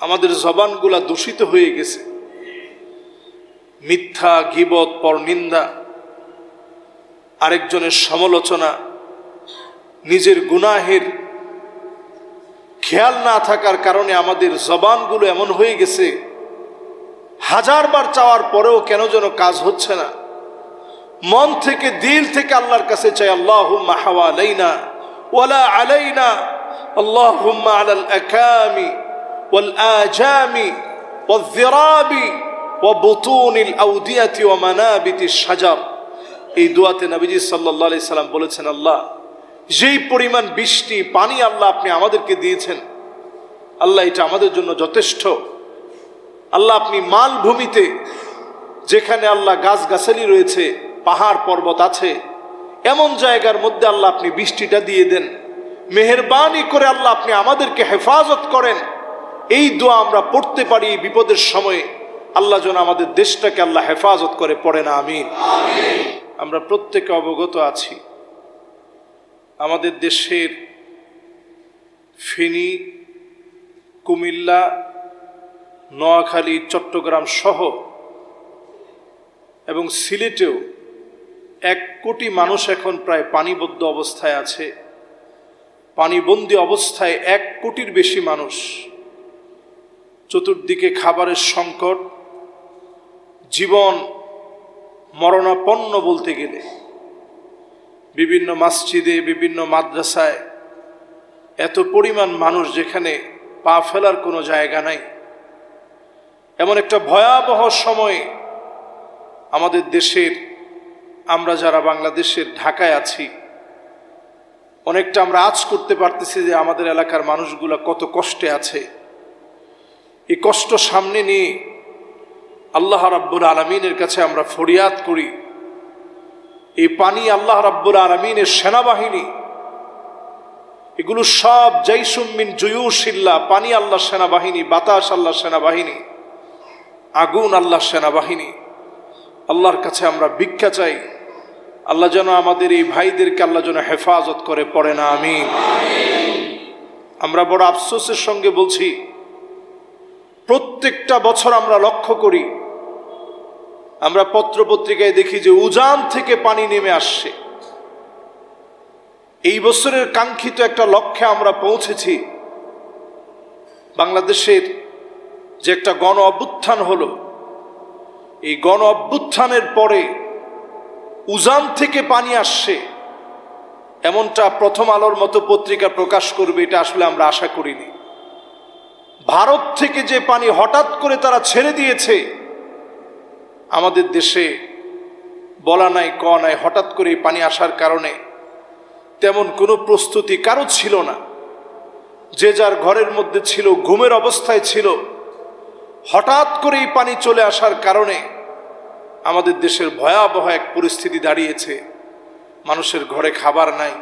আমাদের জবানগুলা দূষিত হয়ে গেছে। মিথ্যা, গীবত, পরনিন্দা, আরেকজনের সমালোচনা, নিজের গুনাহের খেয়াল না থাকার কারণে আমাদের জবানগুলো এমন হয়ে গেছে, হাজারবার চাওয়ার পরেও কেন যেন কাজ হচ্ছে না। মন থেকে, দিল থেকে আল্লাহর কাছে চাই, আল্লাহুম্মা হাওয়ালাইনা ওয়ালা আলাইনা, আল্লাহুম্মা আলাল আকামি ওয়াল আজামি ওয়াল যিরাবি ওয়া বুতুনিল আউদিয়াতি ওয়া মানাবিতিশ শাজার। এই দোয়াতে নবীজি সাল্লাল্লাহু আলাইহি সাল্লাম বলেছেন, আল্লাহ যেই পরিমাণ বৃষ্টি, পানি আল্লাহ আপনি আমাদেরকে দিয়েছেন, আল্লাহ এটা আমাদের জন্য যথেষ্ট। আল্লাহ আপনি মালভূমিতে, যেখানে আল্লাহ গাছগাছালি রয়েছে, পাহাড় পর্বত আছে, এমন জায়গার মধ্যে আল্লাহ আপনি বৃষ্টিটা দিয়ে দেন। মেহেরবানি করে আল্লাহ আপনি আমাদেরকে হেফাজত করেন। এই দোয়া আমরা পড়তে পারি এই বিপদের সময়ে। আল্লাহ যেন আমাদের দেশটাকে আল্লাহ হেফাজত করে, পড়ে না আমিন। আমরা প্রত্যেকে অবগত আছি, আমাদের দেশের ফেনী, কুমিল্লা, নোয়াখালী, চট্টগ্রাম সহ এবং সিলেটেও 1 কোটি মানুষ এখন প্রায় পানিবদ্ধ অবস্থায় আছে। পানিবন্দী অবস্থায় 1 কোটির বেশি মানুষ। চতুর্দিকে খাবারের সংকট, জীবন মরণাপন্ন বলতে গেলে। বিভিন্ন মসজিদে, বিভিন্ন মাদ্রাসায় এত পরিমাণ মানুষ, যেখানে পা ফেলার কোনো জায়গা নাই। এমন একটা ভয়াবহ সময়ে আমাদের দেশের, আমরা যারা বাংলাদেশের ঢাকায় আছি, অনেকটা আমরা আঁচ করতে পারতেছি যে আমাদের এলাকার মানুষগুলা কত কষ্টে আছে। এই কষ্ট সামনে নিয়ে আল্লাহ রাব্বুল আলামিনের কাছে আমরা ফরিয়াদ করি। এই পানি আল্লাহ রাব্বুল আলামিনের সেনাবাহিনী, এগুলো সব জাইসুম মিন জুয়ুশিল্লাহ, পানি আল্লাহ সেনাবাহিনী, বাতাস আল্লাহ সেনাবাহিনী, আগুন আল্লাহ সেনাবাহিনী। আল্লাহর কাছে আমরা ভিক্ষা চাই, আল্লাহ যেন আমাদের এই ভাইদেরকে আল্লাহ যেন হেফাজত করে, পড়ে না আমিন। আমরা বড় আফসোসের সঙ্গে বলছি, প্রত্যেকটা বছর আমরা লক্ষ্য করি, আমরা পত্রপত্রিকায় দেখি যে উজান থেকে পানি নেমে আসছে। এই বছরের কাঙ্ক্ষিত একটা লক্ষ্যে আমরা পৌঁছেছি। বাংলাদেশের যে একটা গণ অভ্যুত্থান হলো, এই গণ অভ্যুত্থানের পরে উজান থেকে পানি আসছে, এমনটা প্রথম আলোর মতো পত্রিকা প্রকাশ করবে, এটা আসলে আমরা আশা করিনি। ভারত থেকে যে পানি হঠাৎ করে তারা ছেড়ে দিয়েছে আমাদের দেশে, বলা নাই ক নাই, হঠাৎ করে এই পানি আসার কারণে তেমন কোনো প্রস্তুতি কারো ছিল না। যে যার ঘরের মধ্যে ছিল, ঘুমের অবস্থায় ছিল। হঠাৎ করে এই পানি চলে আসার কারণে আমাদের দেশের ভয়াবহ এক পরিস্থিতি দাঁড়িয়েছে। মানুষের ঘরে খাবার নাই,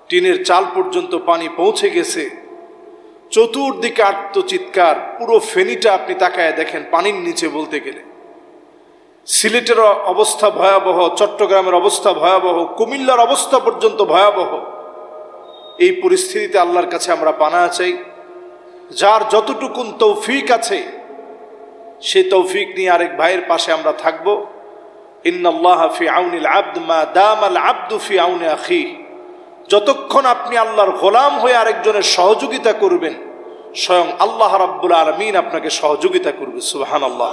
টিনের চাল পর্যন্ত পানি পৌঁছে গেছে। চতুর্দিকে আর্তচিৎকার, পুরো ফেনীটা আপনি তাকায় দেখেন পানির নিচে বলতে গেলে। সিলেটের অবস্থা ভয়াবহ, চট্টগ্রামের অবস্থা ভয়াবহ, কুমিল্লার অবস্থা পর্যন্ত ভয়াবহ। এই পরিস্থিতিতে আল্লাহর কাছে আমরা পানা চাই। যার যতটুকুন তৌফিক আছে, সেই তৌফিক নিয়ে আরেক ভাইয়ের পাশে আমরা থাকব। ইন্নাল্লাহা ফি আউনিল আবদ মা দামাল আবদু ফি আউনি আখি। যতক্ষণ আপনি আল্লাহর গোলাম হয়ে আরেকজনের সহযোগিতা করবেন, স্বয়ং আল্লাহ রাব্বুল আলামিন আপনাকে সহযোগিতা করবে। সুবহানাল্লাহ।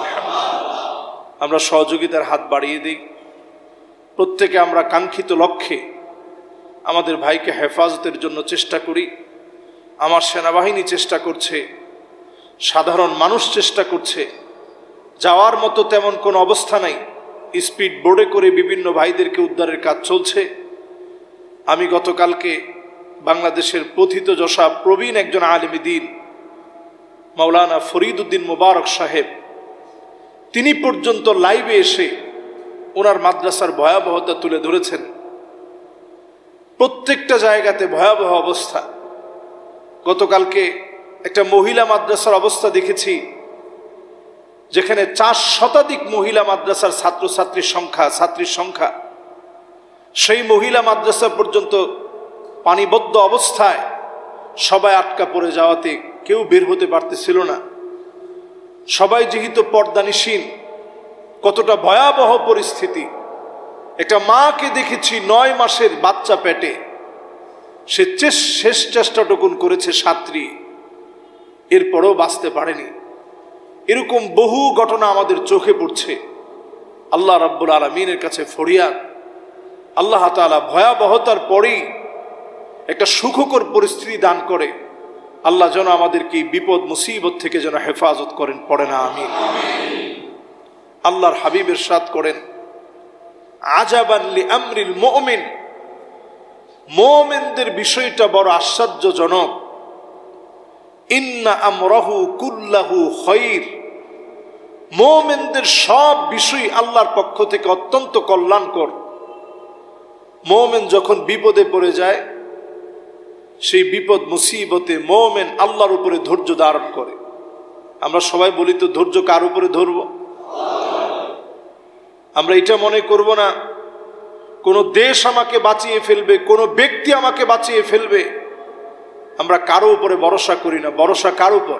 আমরা সহযোগিতার হাত বাড়িয়ে দিই। প্রত্যেকে আমরা কাঙ্ক্ষিত লক্ষ্যে আমাদের ভাইকে হেফাজতের জন্য চেষ্টা করি। আমার সেনাবাহিনী চেষ্টা করছে, সাধারণ মানুষ চেষ্টা করছে। যাওয়ার মতো তেমন কোনো অবস্থা নাই, স্পিড বোর্ডে করে বিভিন্ন ভাইদেরকে উদ্ধারের কাজ চলছে। আমি গতকালকে বাংলাদেশের প্রথিতযশা প্রবীণ একজন আলেমে দ্বীন মাওলানা ফরিদ উদ্দিন মোবারক সাহেব, তিনি পর্যন্ত লাইভে এসে ওনার মাদ্রাসার ভয়াবহতা তুলে ধরেছেন। প্রত্যেকটা জায়গাতে ভয়াবহ অবস্থা। গতকালকে একটা মহিলা মাদ্রাসার অবস্থা দেখেছি, যেখানে 4 শতাধিক মহিলা মাদ্রাসার ছাত্রীর সংখ্যা, সেই মহিলা মাদ্রাসা পর্যন্ত পানিবদ্ধ অবস্থায় সবাই আটকা পড়ে যাওয়াতে কেউ বের হতে পারতেছিল না। সবাই যেহেতু পর্দানিসীন, কতটা ভয়াবহ পরিস্থিতি। একটা মাকে দেখেছি 9 মাসের বাচ্চা পেটে, সে শেষ চেষ্টাটুকুন করেছে সাঁতরি, এরপরেও বাঁচতে পারেনি। এরকম বহু ঘটনা আমাদের চোখে পড়ছে। আল্লাহ রাব্বুল আলামিনের কাছে ফরিয়াদ, আল্লাহ তাআলা ভয়াবহতার পরেই একটা সুখকর পরিস্থিতি দান করে। আল্লাহ যেন আমাদেরকে বিপদ মুসিবত থেকে যেন হেফাজত করেন, পড়ে না আমিন। আল্লাহর হাবিব ইরশাদ করেন, আজাবান লিআমরিল মুমিন, মুমিনদের বিষয়টা বড় আশ্চর্যজনক। ইন্না আমরাহু কুল্লাহু খায়র, মুমিনদের সব বিষয় আল্লাহর পক্ষ থেকে অত্যন্ত কল্যাণকর। মুমিন যখন বিপদে পড়ে যায়, সেই বিপদ মুসিবতে মুমিন আল্লাহর উপরে ধৈর্য ধারণ করে। আমরা সবাই বলি তো, ধৈর্য কার উপরে ধরব? আমরা এটা মনে করব না কোনো দেশ আমাকে বাঁচিয়ে ফেলবে, কোনো ব্যক্তি আমাকে বাঁচিয়ে ফেলবে। আমরা কারো উপরে ভরসা করি না। ভরসা কার উপর?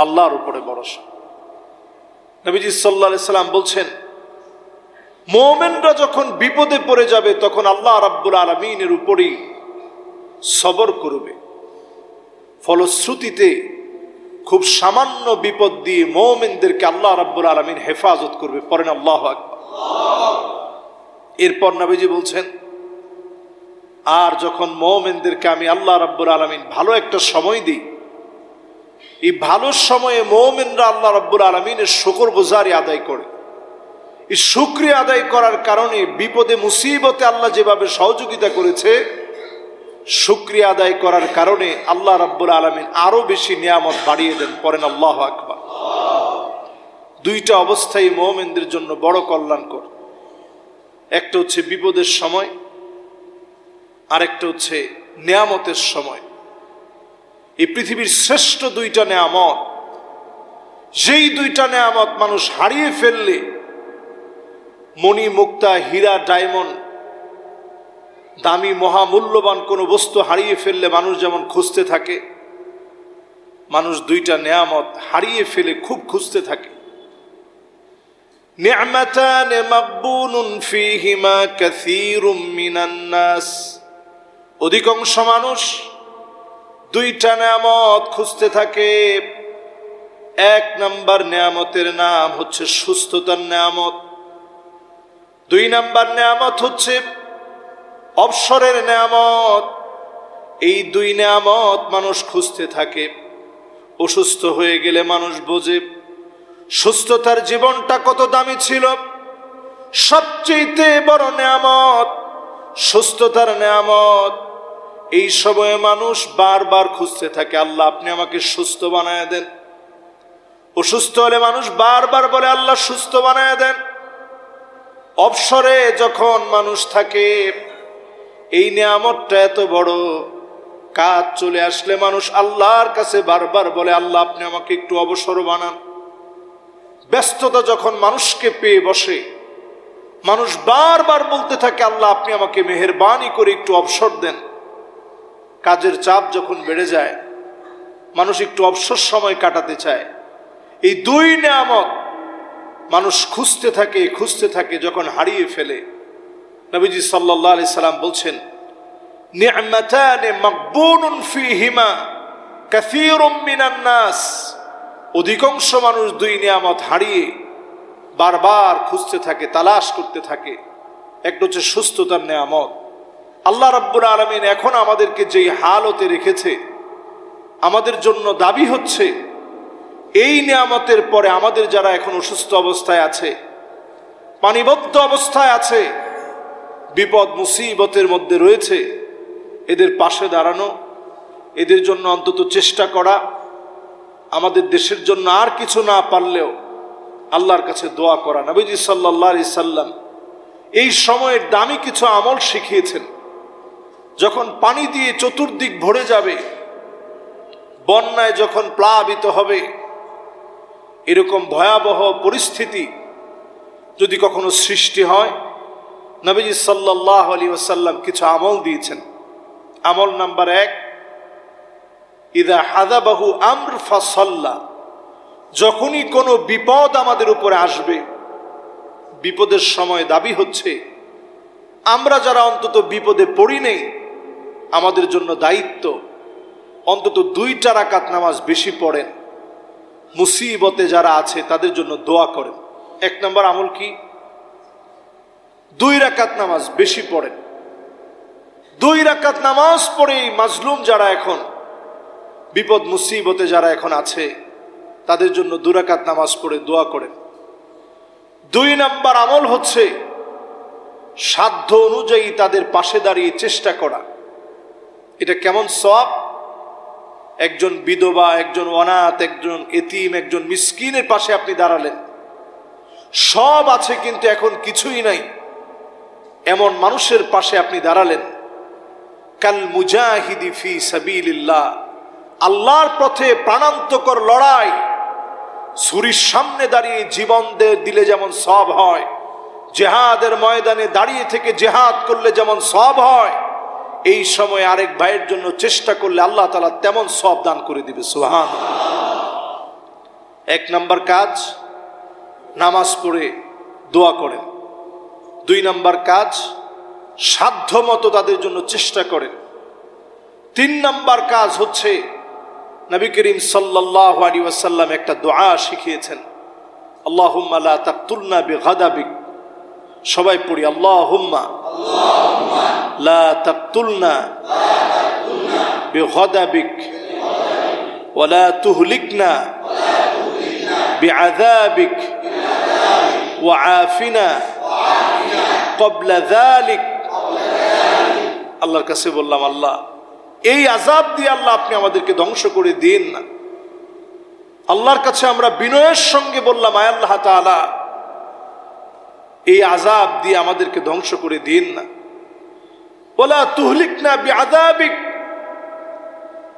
আল্লাহর উপরে ভরসা। নবীজি সাল্লাল্লাহু আলাইহি সাল্লাম বলছেন, মুমিনরা যখন বিপদে পড়ে যাবে তখন আল্লাহ রাব্বুল আলামিনের উপরেই সবর করবে। ফলশ্রুতিতে খুব সামান্য বিপদ দিয়ে মুমিনদেরকে আল্লাহ রাব্বুল আলামিন হেফাজত করবে। পড়েন আল্লাহু আকবার। এরপর নবীজি বলছেন, আর যখন মুমিনদেরকে আমি আল্লাহ রাব্বুল আলামিন ভালো একটা সময় দিই, এই ভালো সময়ে মুমিনরা আল্লাহ রাব্বুল আলামিনের শুকরগুজারি আদায় করে। এই শুকরিয়া আদায় করার কারণে বিপদে মুসিবতে আল্লাহ যেভাবে সহযোগিতা করেছে, শুকরিয়া আদায় করার কারণে আল্লাহ রাব্বুল আলামিন আরো বেশি নিয়ামত বাড়িয়ে দেন। পড়েন আল্লাহু আকবার। দুইটা অবস্থায় মুমিনদের জন্য বড় কল্যাণকর। একটা হচ্ছে বিপদের সময়, আরেকটা হচ্ছে নিয়ামতের সময়। এই পৃথিবীর শ্রেষ্ঠ দুইটা নিয়ামত, যেই দুইটা নিয়ামত মানুষ হারিয়ে ফেললে, মণি মুক্তা হীরা ডায়মন্ড দামি মহামূল্যবান কোনো বস্তু হারিয়ে ফেললে মানুষ যেমন খুঁজতে থাকে, মানুষ দুইটা নিয়ামত হারিয়ে ফেলে খুব খুঁজতে থাকে। নি'মাতান মাকবুনুন ফীহিমা কাসীরুম মিনান নাস, অধিকাংশ মানুষ দুইটা নিয়ামত খুঁজতে থাকে। এক নাম্বার নিয়ামতের নাম হচ্ছে সুস্থতার নিয়ামত, 2 নাম্বার নিয়ামত হচ্ছে অবসরের নিয়ামত। এই 2 নিয়ামত মানুষ খুঁজতে থাকে। অসুস্থ হয়ে গেলে মানুষ বোঝে সুস্থতার জীবনটা কত দামি ছিল। সবচেয়ে বড় নিয়ামত সুস্থতার নিয়ামত। এই সময়ে মানুষ বারবার খুঁজতে থাকে, আল্লাহ আপনি আমাকে সুস্থ বানায় দেন। অসুস্থ হলে মানুষ বারবার বলে, আল্লাহ সুস্থ বানায় দেন। অবসরে যখন মানুষ থাকে, এই নিয়ামতটা এত বড়, কাজ চলে আসলে মানুষ আল্লাহর কাছে বারবার বলে, আল্লাহ আপনি আমাকে একটু অবসর বানান। ব্যস্ততা যখন মানুষকে পেয়ে বসে, মানুষ বারবার বলতে থাকে, আল্লাহ আপনি আমাকে মেহেরবানি করে একটু অবসর দেন। কাজের চাপ যখন বেড়ে যায়, মানুষ একটু অবসর সময় কাটাতে চায়। এই 2 নিয়ামত মানুষ খুঁজতে থাকে, যখন হারিয়ে ফেলে। নবীজি সাল্লাল্লাহু আলাইহি সাল্লাম বলছেন, নি'মাতান মাকবুনুন ফীহিমা কাসীরুম মিনান নাস, অধিকাংশ মানুষ 2 নিয়ামত হারিয়ে বারবার খুঁজতে থাকে, তালাশ করতে থাকে। একটা হচ্ছে সুস্থতার নিয়ামত। আল্লাহ রাব্বুল আলামিন এখন আমাদেরকে যেই হালতে রেখেছে, আমাদের জন্য দাবি হচ্ছে এই নিয়ামতের পরে আমাদের যারা এখন অসুস্থ অবস্থায় আছে, পানিবদ্ধ অবস্থায় আছে, বিপদ মুসিবতের মধ্যে রয়েছে, এদের পাশে দাঁড়ানো, এদের জন্য অন্তত চেষ্টা করা। আমাদের দেশের জন্য আর কিছু না পারলেও আল্লাহর কাছে দোয়া করা। নবীজি সাল্লাল্লাহু আলাইহি সাল্লাম এই সময়ের দামি কিছু আমল শিখিয়েছেন। যখন পানি দিয়ে চতুর্দিক ভরে যাবে, বন্যায় যখন প্লাবিত হবে, এরকম ভয়াবহ পরিস্থিতি যদি কখনো সৃষ্টি হয়, নবীজি সাল্লাল্লাহু আলাইহি ওয়াসাল্লাম কিছু আমল দিয়েছেন। আমল নাম্বার 1, ইদা হাদাবাহু আমর ফাসাল্লা, যখনই কোনো বিপদ আমাদের উপরে আসবে, বিপদের সময় দাবি হচ্ছে আমরা যারা অন্তত বিপদে পড়ি নেই, আমাদের জন্য দায়িত্ব অন্তত 2 রাকাত নামাজ বেশি পড়েন, মুসিবতে যারা আছে তাদের জন্য দোয়া করেন। 1 নম্বর আমল কি? 2 রাকাত নামাজ বেশি পড়েন। 2 রাকাত নামাজ পড়ে মাজলুম যারা এখন বিপদ মুসিবতে যারা এখন আছে তাদের জন্য 2 রাকাত নামাজ পড়ে দোয়া করেন। 2 নম্বর আমল হচ্ছে সাধ্য অনুযায়ী তাদের পাশে দাঁড়িয়ে চেষ্টা করা। এটা কেমন সওয়াব? একজন বিধবা, একজন অনাথ, একজন এতিম, একজন মিসকিনের পাশে আপনি দাঁড়ালেন, সব আছে কিন্তু এখন কিছুই নাই, এমন মানুষের পাশে আপনি দাঁড়ালেন। কাল মুজাহিদি ফি সাবিলিল্লাহ, আল্লাহর পথে প্রাণান্তকর লড়াই, ছুরির সামনে দাঁড়িয়ে জীবন দিলে যেমন সওয়াব হয়, জিহাদের ময়দানে দাঁড়িয়ে থেকে জিহাদ করলে যেমন সওয়াব হয়, এই সময় আরেক ভাইয়ের জন্য চেষ্টা করলে আল্লাহ তাআলা তেমন সওয়াব দান করে দিবে। সুবহানাল্লাহ। 1 নম্বর কাজ নামাজ পড়ে দোয়া করেন। 2 নম্বর কাজ সাধ্যমতো তাদের জন্য চেষ্টা করেন। 3 নম্বর কাজ হচ্ছে নবী করিম সাল্লাল্লাহু আলাইহি ওয়াসাল্লাম একটা দোয়া শিখিয়েছেন, আল্লাহুম্মা লা তাকতুলনা বিগাদাবিক। সবাই পড়ি, আল্লাহুম্মা লা তাকতুলনা বিগাদাবিক ওয়া লা তুহলিকনা বিআযাবিক ওয়া আফিনা ক্বাবলা যালিক। আল্লাহর কাছে বললাম, আল্লাহ এই আযাব দিয়ে আল্লাহ আপনি আমাদেরকে ধ্বংস করে দিন না। আল্লাহর কাছে আমরা বিনয়ের সঙ্গে বললাম, আয় আল্লাহ তাআলা এই আযাব দিয়ে আমাদেরকে ধ্বংস করে দিন না। ওয়ালা তুহলিকনা বিআযাবিক,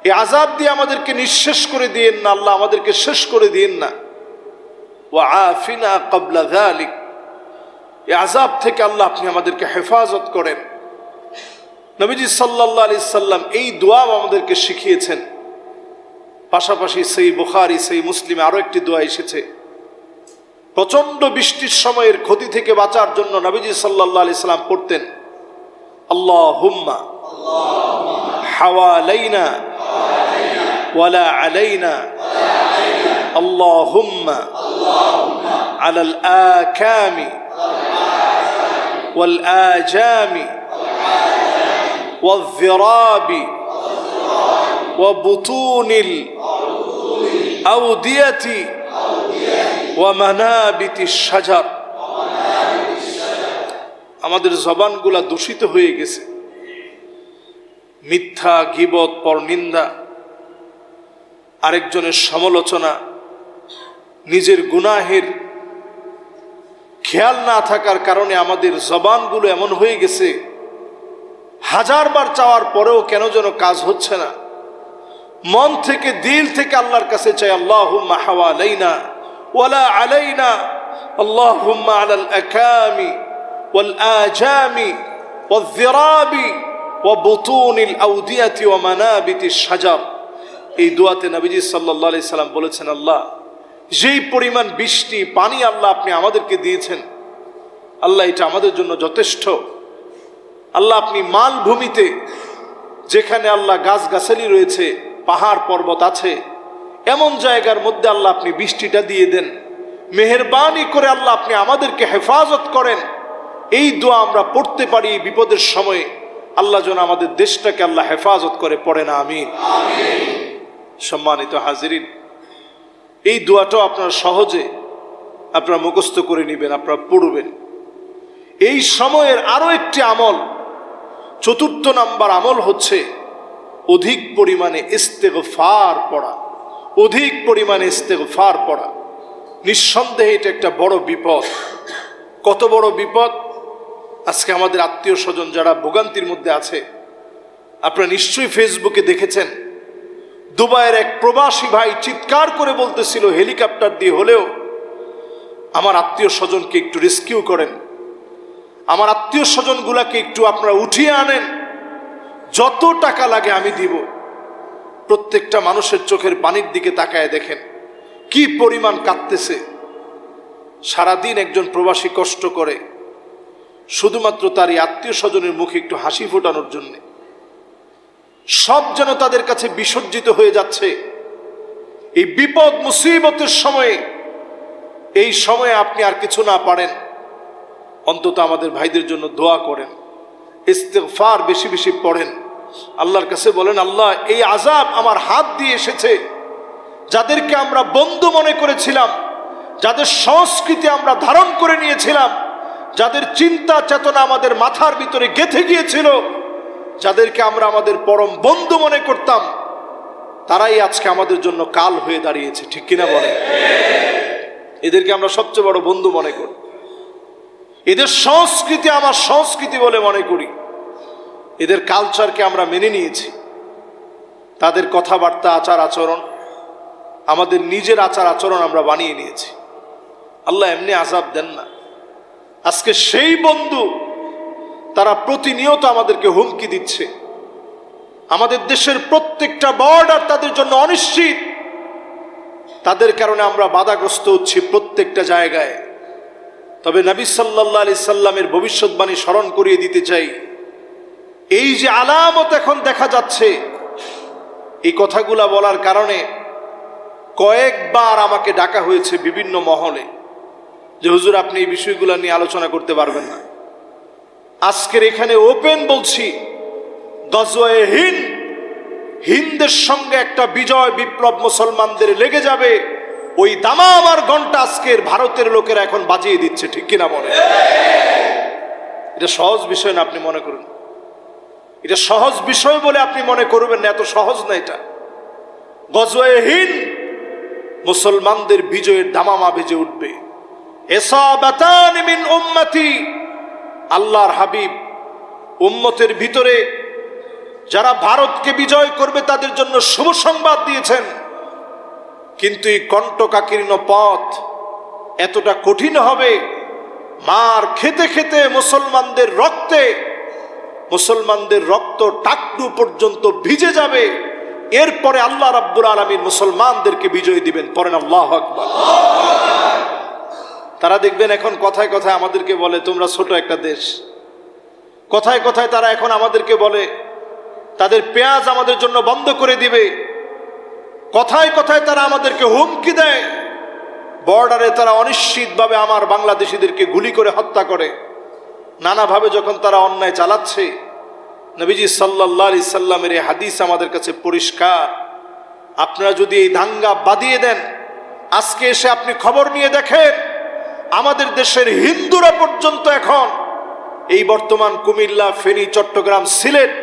এই আযাব দিয়ে আমাদেরকে নিঃশেষ করে দিন না, আল্লাহ আমাদেরকে শেষ করে দিন না। ওয়া আফিনা ক্বাবলা যালিক, এই আযাব থেকে আল্লাহ আপনি আমাদেরকে হেফাজত করেন। নবীজি সাল্লাল্লাহু আলাইহি সাল্লাম এই দোয়া আমাদেরকে শিখিয়েছেন। পাশাপাশি সহিহ বুখারী, সহিহ মুসলিমে আরো একটি দোয়া এসেছে। প্রচন্ড বৃষ্টির সময়ের ক্ষতি থেকে বাঁচার জন্য নবীজি সাল্লাল্লাহু আলাইহি সাল্লাম পড়তেন, আল্লাহুম্মা হাওয়ালাইনা ওয়ালা আলাইনা, আল্লাহুম্মা আলাল আকামি ওয়াল আজামি والذراب وبطون الأودية ومنابت الشجر। আমাদের জবানগুলা দূষিত হয়ে গেছে, মিথ্যা, গীবত, পরনিন্দা, আরেকজনের সমালোচনা, নিজের গুনাহের খেয়াল না থাকার কারণে আমাদের জবানগুলো এমন হয়ে গেছে, 1000 বার চাওয়ার পরেও কেন যেন কাজ হচ্ছে না। মন থেকে, দিল থেকে আল্লাহর কাছে চাই, আল্লাহুম্মা হাওয়ালাইনা ওয়ালা আলাইনা, আল্লাহুম্মা আলাল আকামি ওয়াল আজামি ওয়াল যিরাবি ওয়া বুতুনিল আউদিয়াতি ওয়া মানাবিতিশ শাজার। এই দোয়াতে নবীজি সাল্লাল্লাহু আলাইহি সাল্লাম বলেছেন, আল্লাহ যেই পরিমাণ বৃষ্টি, পানি আল্লাহ আপনি আমাদেরকে দিয়েছেন, আল্লাহ এটা আমাদের জন্য যথেষ্ট। আল্লাহ আপনি মালভূমিতে, যেখানে আল্লাহ গাছগাছালি রয়েছে, পাহাড় পর্বত আছে, এমন জায়গার মধ্যে আল্লাহ আপনি বৃষ্টিটা দিয়ে দেন। মেহেরবানি করে আল্লাহ আপনি আমাদেরকে হেফাজত করেন। এই দোয়া আমরা পড়তে পারি বিপদের সময়ে। আল্লাহ যেন আমাদের দেশটাকে আল্লাহ হেফাজত করে, পড়ে না আমিন। সম্মানিত হাজিরিন, এই দোয়াটাও আপনারা সহজে আপনারা মুখস্থ করে নেবেন, আপনারা পড়বেন। এই সময়ের আরো একটি আমল, 4 নম্বর আমল হচ্ছে অধিক পরিমাণে ইস্তেগফার পড়া। অধিক পরিমাণে ইস্তেগফার পড়া, নিঃসন্দেহে এটা একটা বড় বিপদ। কত বড় বিপদ! আজকে আমাদের আত্মীয় স্বজন যারা ভোগান্তির মধ্যে আছে, আপনারা নিশ্চয়ই ফেসবুকে দেখেছেন, দুবাইয়ের এক প্রবাসী ভাই চিৎকার করে বলতেছিল, হেলিকপ্টার দিয়ে হলেও আমার আত্মীয় স্বজনকে একটু রেস্কিউ করেন, আমার আত্মীয় স্বজনগুলাকে একটু আপনারা উঠিয়ে আনেন, যত টাকা লাগে আমি দিব। প্রত্যেকটা মানুষের চোখের পানির দিকে তাকায় দেখেন কি পরিমাণ কাঁদতেছে। সারাদিন একজন প্রবাসী কষ্ট করে শুধুমাত্র তার আত্মীয় স্বজনের মুখে একটু হাসি ফোটানোর জন্য। সব যেন তাদের কাছে বিসর্জিত হয়ে যাচ্ছে। এই বিপদ মুসিবতের সময়ে, এই সময়ে আপনি আর কিছু না পারেন, অন্তত আমাদের ভাইদের জন্য দোয়া করেন, ইস্তিগফার বেশি বেশি পড়েন, আল্লাহর কাছে বলেন, আল্লাহ এই আযাব আমার হাত দিয়ে এসেছে। যাদেরকে আমরা বন্ধু মনে করেছিলাম, যাদের সংস্কৃতি আমরা ধারণ করে নিয়েছিলাম, যাদের চিন্তা চেতনা আমাদের মাথার ভিতরে গেঁথে গিয়েছিল, যাদেরকে আমরা আমাদের পরম বন্ধু মনে করতাম, তারাই আজকে আমাদের জন্য কাল হয়ে দাঁড়িয়েছে। ঠিক কিনা বলেন? এদেরকে আমরা সবচেয়ে বড় বন্ধু মনে করি, এদের সংস্কৃতি আমার সংস্কৃতি বলে মনে করি, এদের কালচারকে আমরা মেনে নিয়েছি। তাদের কথাবার্তা, আচার আচরণ আমাদের নিজের আচার আচরণ আমরা বানিয়ে নিয়েছি। আল্লাহ এমনি আযাব দেন না। আজকে সেই বন্ধু তারা প্রতিনিয়ত আমাদেরকে হুমকি দিচ্ছে। আমাদের দেশের প্রত্যেকটা বর্ডার তাদের জন্য অনিশ্চিত। তাদের কারণে আমরা বাধাগ্রস্ত হচ্ছি প্রত্যেকটা জায়গায়। তবে নবী সাল্লাল্লাহু আলাইহি সাল্লামের ভবিষ্যৎবাণী স্মরণ করিয়ে দিতে চাই। এই যে আলামত এখন দেখা যাচ্ছে, এই কথাগুলা বলার কারণে কয়েকবার আমাকে ডাকা হয়েছে বিভিন্ন মহলে যে হুজুর আপনি এই বিষয়গুলো নিয়ে আলোচনা করতে পারবেন না। আজকের এখানে ওপেন বলছি, গজওয়ে হিন্দ, হিন্দের সঙ্গে একটা বিজয় বিপ্লব মুসলমানদের লেগে যাবে। ওই দামাম আর ঘন্টা আজকের ভারতের লোকেরা এখন বাজিয়ে দিচ্ছে। ঠিক কিনা বলে? এটা সহজ বিষয় না আপনি মনে করুন, এটা সহজ বিষয় বলে আপনি মনে করবেন না, এত সহজ না এটা। গজওয়ে হিন্দ, মুসলমানদের বিজয়ের দামামা বেজে উঠবে। ইসাবাতান মিন উম্মতি, আল্লাহর হাবিব উম্মতের ভিতরে যারা ভারতকে বিজয় করবে তাদের জন্য শুভ সংবাদ দিয়েছেন। কিন্তু এই কণ্টকাকীর্ণ পথ এতটা কঠিন হবে, মার খেতে খেতে মুসলমানদের রক্তে, মুসলমানদের রক্ত টাকটু পর্যন্ত ভিজে যাবে। এরপরে আল্লাহ রাব্বুল আলামিন মুসলমানদেরকে বিজয় দিবেন। পড়েন আল্লাহু আকবার। তারা দেখবেন এখন কথায় কথায় আমাদেরকে বলে তোমরা ছোট একটা দেশ। কথায় কথায় তারা এখন আমাদেরকে বলে তাদের পেঁয়াজ আমাদের জন্য বন্ধ করে দিবে। কথায় কথায় তারা আমাদেরকে হুমকি দেয়। বর্ডারে তারা অনিশ্চিতভাবে আমার বাংলাদেশিদেরকে গুলি করে হত্যা করে। নানাভাবে যখন তারা অন্যায় চালাচ্ছে, নবীজি সাল্লাল্লাহু আলাইহি সাল্লামের এই হাদিস আমাদের কাছে পরিষ্কার। আপনারা যদি এই দাঙ্গা বাঁধিয়ে দেন, আজকে এসে আপনি খবর নিয়ে দেখেন আমাদের দেশের হিন্দুরা পর্যন্ত এখন এই বর্তমান কুমিল্লা, ফেনী, চট্টগ্রাম, সিলেট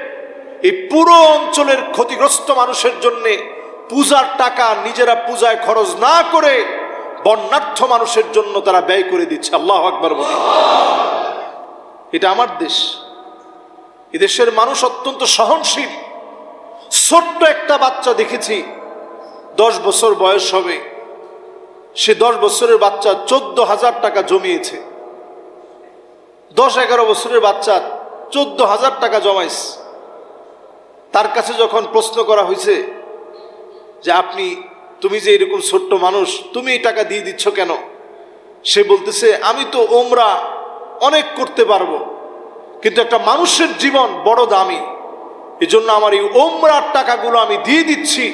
এই পুরো অঞ্চলের ক্ষতিগ্রস্ত মানুষের জন্যে পূজার টাকা নিজেরা পূজায় খরচ না করে বন্যার্থ মানুষের জন্য তারা ব্যয় করে দিচ্ছে। আল্লাহু আকবার বলে। এটা আমার দেশ। এদেশের মানুষ অত্যন্ত সহনশীল। ছোট্ট একটা বাচ্চা দেখেছি, 10 বছর বয়স হবে, সে 10 বছরের বাচ্চা 14,000 টাকা জমিয়েছে। 10-11 বছরের বাচ্চা 14,000 টাকা জমাইছে। তার কাছে যখন প্রশ্ন করা হয়েছে যে তুমি যে এরকম ছোট্ট মানুষ, তুমি এই টাকা দিয়ে দিচ্ছ কেন, সে বলতেছে আমি তো ওমরা অনেক করতে পারবো, কিন্তু একটা মানুষের জীবন বড় দামি, এজন্য আমার এই ওমরার টাকাগুলো আমি দিয়ে দিচ্ছি।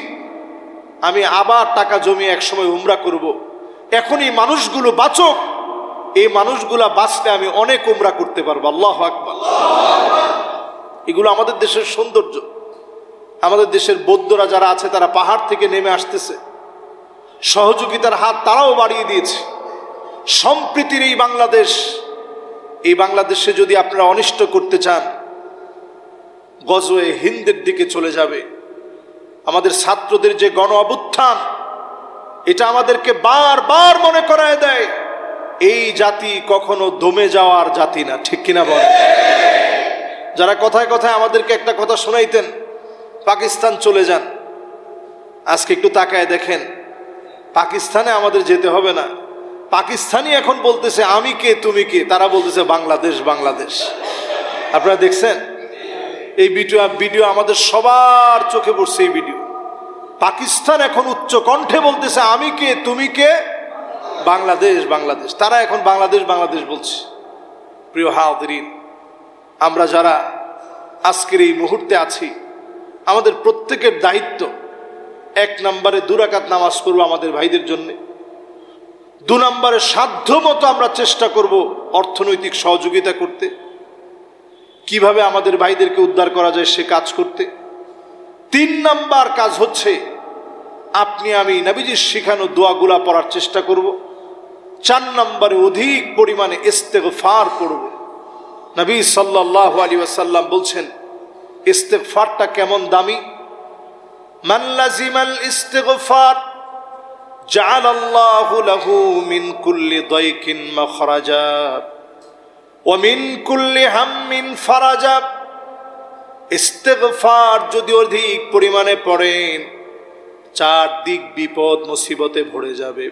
আমি আবার টাকা জমিয়ে একসময় উমরা করব। এখন এই মানুষগুলো বাঁচুক, এই মানুষগুলা বাঁচলে আমি অনেক উমরা করতে পারবো। আল্লাহু আকবার। এগুলো আমাদের দেশের সৌন্দর্য। আমাদের দেশের বৌদ্ধরা যারা আছে তারা পাহাড় থেকে নেমে আসতেছে, সহযোগিতার হাত তারাও বাড়িয়ে দিয়েছে। সম্প্রীতির এই বাংলাদেশ, এই বাংলাদেশে যদি আপনারা অনিষ্ট করতে চান, গজওয়ে হিন্দের দিকে চলে যাবে। আমাদের ছাত্রদের যে গণ অভ্যুত্থান, এটা আমাদেরকে বারবার মনে করায় দেয় এই জাতি কখনো দমে যাওয়ার জাতি না। ঠিক কিনা বলেন? যারা কথায় কথায় আমাদেরকে একটা কথা শোনাইতেন, পাকিস্তান চলে যান, আজকে একটু তাকায় দেখেন পাকিস্তানে আমাদের যেতে হবে না। পাকিস্তানি এখন বলতেছে আমি কে তুমি কে, তারা বলতেছে বাংলাদেশ বাংলাদেশ। আপনারা দেখছেন এই ভিডিও আমাদের সবার চোখে পড়ছে। এই ভিডিও পাকিস্তান এখন উচ্চ কণ্ঠে বলতেছে আমি কে তুমি কে, বাংলাদেশ বাংলাদেশ। তারা এখন বাংলাদেশ বাংলাদেশ বলছে। প্রিয় হাজিরিন, আমরা যারা আজকের এই মুহূর্তে আছি, আমাদের প্রত্যেকের দায়িত্ব, 1 নম্বরে 2 রাকাত নামাজ পড়ব আমাদের ভাইদের জন্য। 2 নম্বরে সাধ্য মতো আমরা চেষ্টা করব অর্থনৈতিক সহযোগিতা করতে, কিভাবে আমাদের ভাইদেরকে উদ্ধার করা যায় সে কাজ করতে। 3 নম্বর কাজ হচ্ছে আপনি আমি নবীজির শিখানো দোয়াগুলা পড়ার চেষ্টা করব। 4 নম্বরে অধিক পরিমাণে ইস্তেগফার পড়ব। নবী সাল্লাল্লাহু আলাইহি ওয়াসাল্লাম বলছেন ইস্তেগফারটা কেমন দামি। মান লাজিমাল ইস্তিগফার জাআলাল্লাহু লাহু মিন কুল্লি দাইকিন মাখরাজা ওয়া মিন কুল্লি হাম্মিন ফারাজা। ইস্তিগফার যদি অধিক পরিমাণে পড়েন, 4 দিক বিপদ মুসিবতে ভরে যাবে,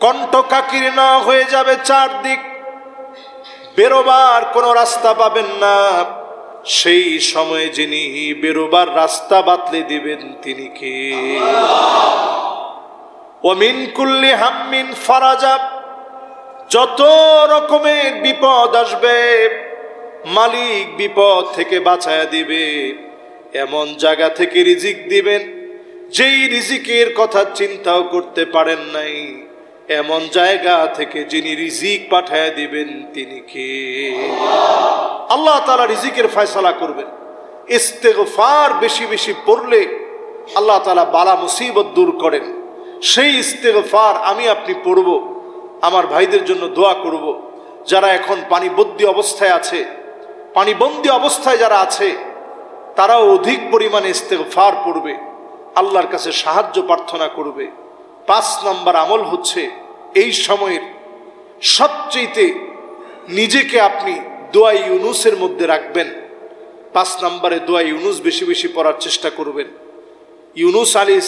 কণ্ঠকাকীর্ণ হয়ে যাবে 4 দিক, বেরোবার কোনো রাস্তা পাবেন না। সেই সময়ে যিনি বেরোবার রাস্তা বাতলে দিবেন তিনি কে? ওয়া মিন কুল্লি হাম্মিন ফারাজা। যত রকমের বিপদ আসবে মালিক বিপদ থেকে বাঁচায়া দিবে। এমন জায়গা থেকে রিজিক দিবেন যেই রিজিকের কথা চিন্তাও করতে পারেন নাই। এমন জায়গা থেকে যিনি রিজিক পাঠায়া দিবেন তিনি কে? আল্লাহ তাআলা রিজিকের ফয়সালা করবেন। ইস্তেগফার বেশি বেশি পড়লে আল্লাহ তাআলা বালা মুসিবত দূর করেন। সেই ইস্তেগফার আমি আপনি পড়ব, আমার ভাইদের জন্য দোয়া করব। যারা এখন পানিবন্দী অবস্থায় আছে, পানিবন্দী অবস্থায় যারা আছে, তারাও অধিক পরিমাণে ইস্তেগফার পড়বে, আল্লাহর কাছে সাহায্য প্রার্থনা করবে। 5 নম্বর আমল হচ্ছে এই সময়ের সবচেয়ে নিজেকে আপনি দোয়া ইউনুসের মধ্যে রাখবেন। 5 নম্বরে দোয়া ইউনুস বেশি বেশি পড়ার চেষ্টা করবেন। ইউনুস আলাইহিস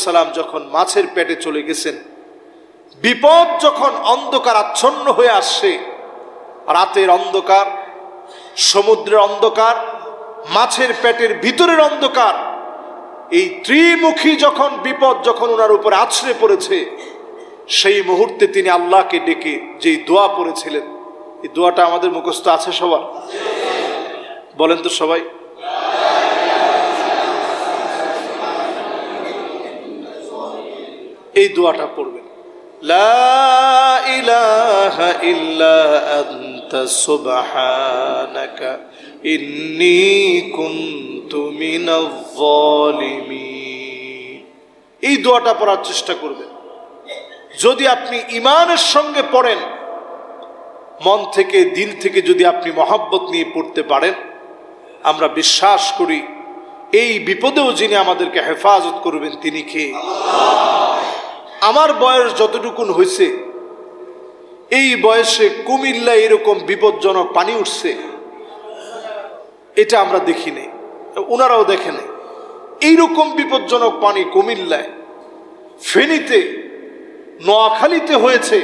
সালাম যখন মাছের পেটে চলে গেছেন, বিপদ যখন অন্ধকার আচ্ছন্ন হয়ে আসছে, রাতের অন্ধকার, সমুদ্রের অন্ধকার, মাছের পেটের ভিতরের অন্ধকার, এই ত্রিমুখী যখন বিপদ যখন ওনার উপরে আছড়ে পড়েছে, সেই মুহূর্তে তিনি আল্লাহকে ডেকে যেই দোয়া পড়েছিলেন, এই দোয়াটা আমাদের মুখস্থ আছে সবার? বলেন তো সবাই। এই দোয়াটা পড়বেন, লা ইলাহা ইল্লা আনতা সুবহানাকা ইন্নী কুনতু মিনাজ জালিমিন। এই দোয়াটা পড়ার চেষ্টা করবেন। যদি আপনি ঈমানের সঙ্গে পড়েন, মন থেকে দিল থেকে যদি আপনি মহব্বত নিয়ে পড়তে পারেন, আমরা বিশ্বাস করি এই বিপদেও যিনি আমাদেরকে হেফাজত করবেন তিনি কে? আমার বয়স যতটুকুন হয়েছে, এই বয়সে কুমিল্লা এরকম বিপজ্জনক পানি উঠছে এটা আমরা দেখি নাই, ওনারাও দেখেন। এইরকম বিপজ্জনক পানি কুমিল্লায়, ফেনীতে, নোয়াখালীতে হয়েছে,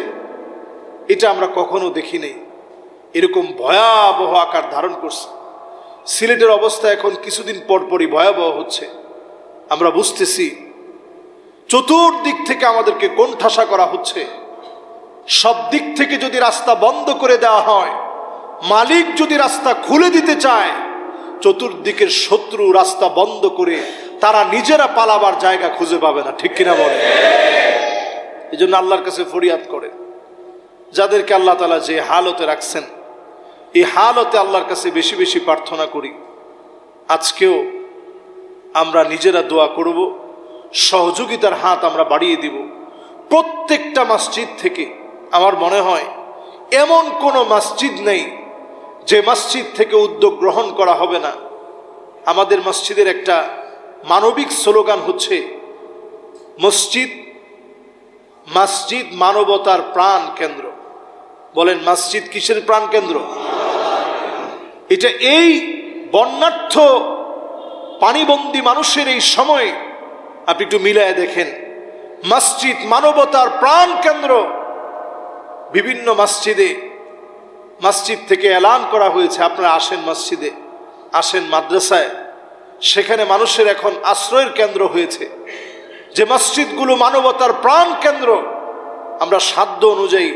এটা আমরা কখনো দেখি নাই। এরকম ভয়াবহ আকার ধারণ করছে। সিলেটের অবস্থা এখন কিছুদিন পর পরই ভয়াবহ হচ্ছে। আমরা বুঝতেছি চতুর্দিক থেকে আমাদেরকে কোণঠাসা করা হচ্ছে। সব দিক থেকে যদি রাস্তা বন্ধ করে দেওয়া হয়, মালিক যদি রাস্তা খুলে দিতে চায়, চতুর্দিকের শত্রু রাস্তা বন্ধ করে তারা নিজেরা পালাবার জায়গা খুঁজে পাবে না। ঠিক কিনা বলে? এই জন্য আল্লাহর কাছে ফরিয়াদ করে, যাদেরকে আল্লাহ তাআলা যে হালতে রাখছেন, এই হালতে আল্লাহর কাছে বেশি বেশি প্রার্থনা করি। আজকেও আমরা নিজেরা দোয়া করব, সহযোগিতার হাত আমরা বাড়িয়ে দিব। প্রত্যেকটা মসজিদ থেকে আমার মনে হয় এমন কোনো মসজিদ নেই যে মসজিদ থেকে উদ্যোগ গ্রহণ করা হবে না। আমাদের মসজিদের একটা মানবিক স্লোগান হচ্ছে মসজিদ মসজিদ মানবতার প্রাণ কেন্দ্র। বলেন মসজিদ কিসের প্রাণ কেন্দ্র? এটা এই বন্যার্থ পানিবন্দী মানুষের এই সময়ে আপনি একটু মিলায় দেখেন, মসজিদ মানবতার প্রাণ কেন্দ্র। বিভিন্ন মসজিদ থেকে এলান করা হয়েছে আপনারা আসেন মসজিদে, আসেন মাদ্রাসায়, সেখানে মানুষের এখন আশ্রয়ের কেন্দ্র হয়েছে, যে মসজিদগুলো মানবতার প্রাণ কেন্দ্র। আমরা সাধ্য অনুযায়ী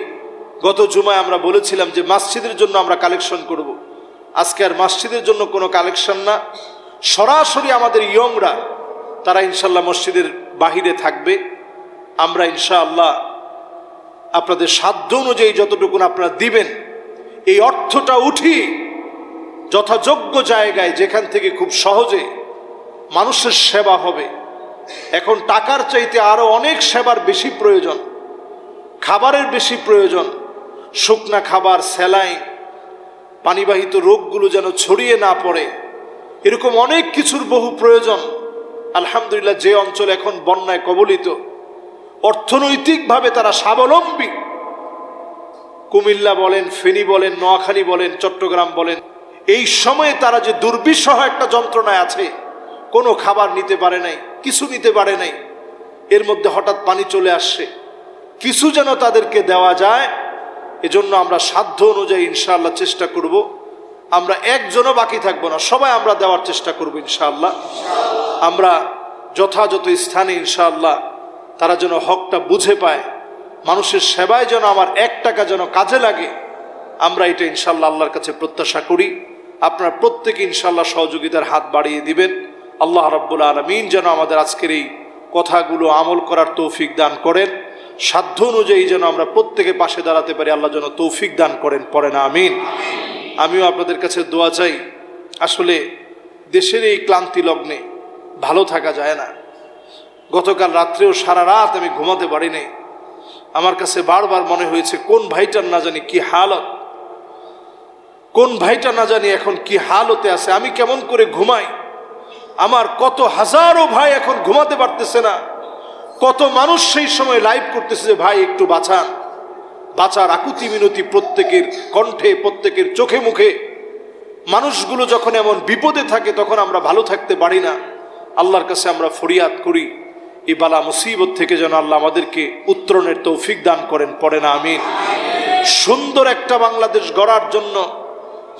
গত জুমায় আমরা বলেছিলাম যে মসজিদের জন্য আমরা কালেকশন করব। আজকে আর মসজিদের জন্য কোনো কালেকশন না, সরাসরি আমাদের ইয়ংরা তারা ইনশাল্লাহ মসজিদের বাহিরে থাকবে। আমরা ইনশাআল্লাহ আপনাদের সাধ্য অনুযায়ী যতটুকু আপনারা দিবেন, এই অর্থটা উঠিয়ে যথাযোগ্য জায়গায়, যেখান থেকে খুব সহজে মানুষের সেবা হবে। এখন টাকার চাইতে আরো অনেক সেবার বেশি প্রয়োজন, খাবারের বেশি প্রয়োজন। শুকনা খাবার, স্যালাইন, পানিবাহিত রোগগুলো যেন ছড়িয়ে না পড়ে, এরকম অনেক কিছুর বহু প্রয়োজন। আলহামদুলিল্লাহ, যে অঞ্চল এখন বন্যায় কবলিত, অর্থনৈতিকভাবে তারা স্বাবলম্বী, কুমিল্লা বলেন, ফেনী বলেন, নোয়াখালী বলেন, চট্টগ্রাম বলেন, এই সময়ে তারা যে দুর্বিষহ একটা যন্ত্রণায় আছে, কোনো খাবার নিতে পারে নাই, কিছু নিতে পারে নাই। এর মধ্যে হঠাৎ পানি চলে আসছে, কিছু যেন তাদেরকে দেওয়া যায়। এজন্য আমরা সাধ্য অনুযায়ী ইনশাআল্লাহ চেষ্টা করব। আমরা একজনও বাকি থাকবো না, সবাই আমরা দেওয়ার চেষ্টা করব ইনশাআল্লাহ। আমরা যথাযথ স্থানে ইনশাআল্লাহ তারা যেন হকটা বুঝে পায়, মানুষের সেবায় যেন আমার 1 টাকা যেন কাজে লাগে, আমরা এটা ইনশাআল্লাহ আল্লাহর কাছে প্রত্যাশা করি। আপনারা প্রত্যেকে ইনশাআল্লাহ সহযোগিতার হাত বাড়িয়ে দিবেন। আল্লাহ রাব্বুল আলামিন যেন আমাদের আজকের এই কথাগুলো আমল করার তৌফিক দান করেন। সাধ্য অনুযায়ী যেন আমরা প্রত্যেকে পাশে দাঁড়াতে পারি, আল্লাহ যেন তৌফিক দান করেন, পড়েন আমিন। আমিও আপনাদের কাছে দোয়া চাই। আসলে দেশের এই ক্লান্তি লগ্নে ভালো থাকা যায় না। গতকাল রাত্রেও সারা রাত আমি ঘুমাতে পারি নাই। আমার কাছে বারবার মনে হয়েছে কোন ভাইটার না জানি কি হালত, কোন ভাইটা না জানি এখন কি হালতে আছে, আমি কেমন করে ঘুমাই। আমার কত হাজারো ভাই এখন ঘুমাতে পারতেছে না, কত মানুষ সেই সময় লাইভ করতেছে যে ভাই একটু বাঁচান। বাঁচার আকুতি মিনতি প্রত্যেকের কণ্ঠে, প্রত্যেকের চোখে মুখে। মানুষগুলো যখন এমন বিপদে থাকে তখন আমরা ভালো থাকতে পারি না। আল্লাহর কাছে আমরা ফরিয়াদ করি, এই বালা মুসিবত থেকে যেন আল্লাহ আমাদেরকে উত্তরণের তৌফিক দান করেন, পড়েন আমিন। সুন্দর একটা বাংলাদেশ গড়ার জন্য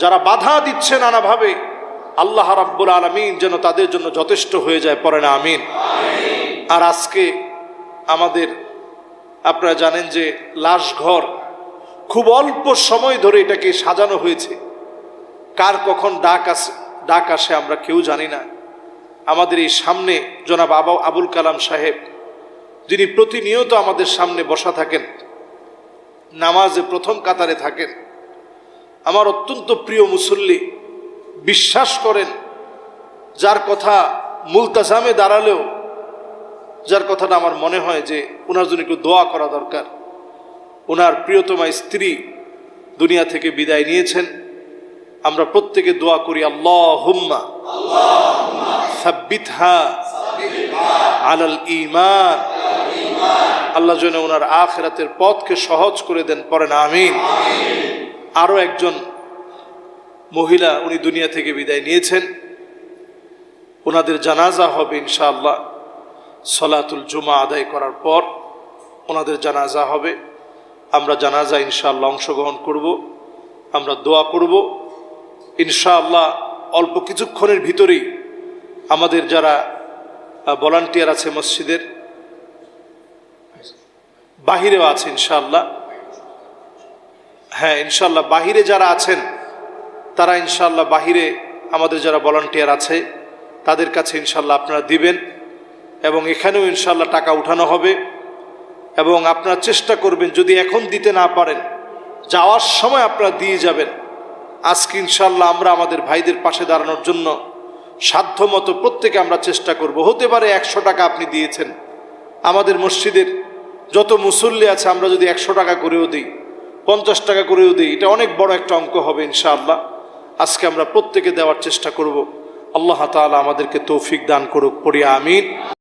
যারা বাধা দিচ্ছে নানাভাবে, আল্লাহ রাব্বুল আলামিন যেন তাদের জন্য যথেষ্ট হয়ে যায়, পড়েন আমিন। আর আজকে আমাদের, আপনারা জানেন যে লাশ ঘর খুব অল্প সময় ধরে এটাকে সাজানো হয়েছে। কার কখন ডাক আসে আমরা কেউ জানি না। আমাদের এই সামনে জনাব আবুল কালাম সাহেব, যিনি প্রতিনিয়ত আমাদের সামনে বসা থাকেন, নামাজে প্রথম কাতারে থাকেন, আমার অত্যন্ত প্রিয় মুসল্লি, বিশ্বাস করেন যার কথা মুলতাজামে দাঁড়ালেও, যার কথাটা আমার মনে হয় যে ওনার জন্য একটু দোয়া করা দরকার। ওনার প্রিয়তমা স্ত্রী দুনিয়া থেকে বিদায় নিয়েছেন। আমরা প্রত্যেকে দোয়া করি, আল্লাহুম্মা সাব্বিতহা আলাল ঈমান। আল্লাহ যেন ওনার আখিরাতের পথকে সহজ করে দেন, পড়েন আমিন। আরো একজন মহিলা, উনি দুনিয়া থেকে বিদায় নিয়েছেন। ওনাদের জানাজা হবে ইনশাআল্লাহ সলাতুল জুমা আদায় করার পর ওনাদের জানাজা হবে। আমরা জানাজা ইনশাআল্লাহ অংশগ্রহণ করব, আমরা দোয়া করব ইনশাআল্লাহ। অল্প কিছুক্ষণের ভিতরেই আমাদের যারা ভলান্টিয়ার আছে মসজিদের, বাহিরেও আছে ইনশাআল্লাহ, হ্যাঁ ইনশাআল্লাহ বাহিরে যারা আছেন তারা ইনশাআল্লাহ বাহিরে আমাদের যারা ভলান্টিয়ার আছে তাদের কাছে ইনশাআল্লাহ আপনারা দিবেন, এবং এখানেও ইনশাআল্লাহ টাকা উঠানো হবে। এবং আপনারা চেষ্টা করবেন, যদি এখন দিতে না পারেন যাওয়ার সময় আপনারা দিয়ে যাবেন। আজকে ইনশাআল্লাহ আমরা আমাদের ভাইদের পাশে দাঁড়ানোর জন্য সাধ্যমতো প্রত্যেকে আমরা চেষ্টা করব। হতে পারে 100 টাকা আপনি দিয়েছেন, আমাদের মসজিদের যত মুসল্লি আছে আমরা যদি 100 টাকা করেও দিই, 50 টাকা করেও দিই, এটা অনেক বড় একটা অঙ্ক হবে ইনশাআল্লাহ। আজকে আমরা প্রত্যেকে দেওয়ার চেষ্টা করব। আল্লাহ তাআলা আমাদেরকে তৌফিক দান করুক, পড়ি আমিন।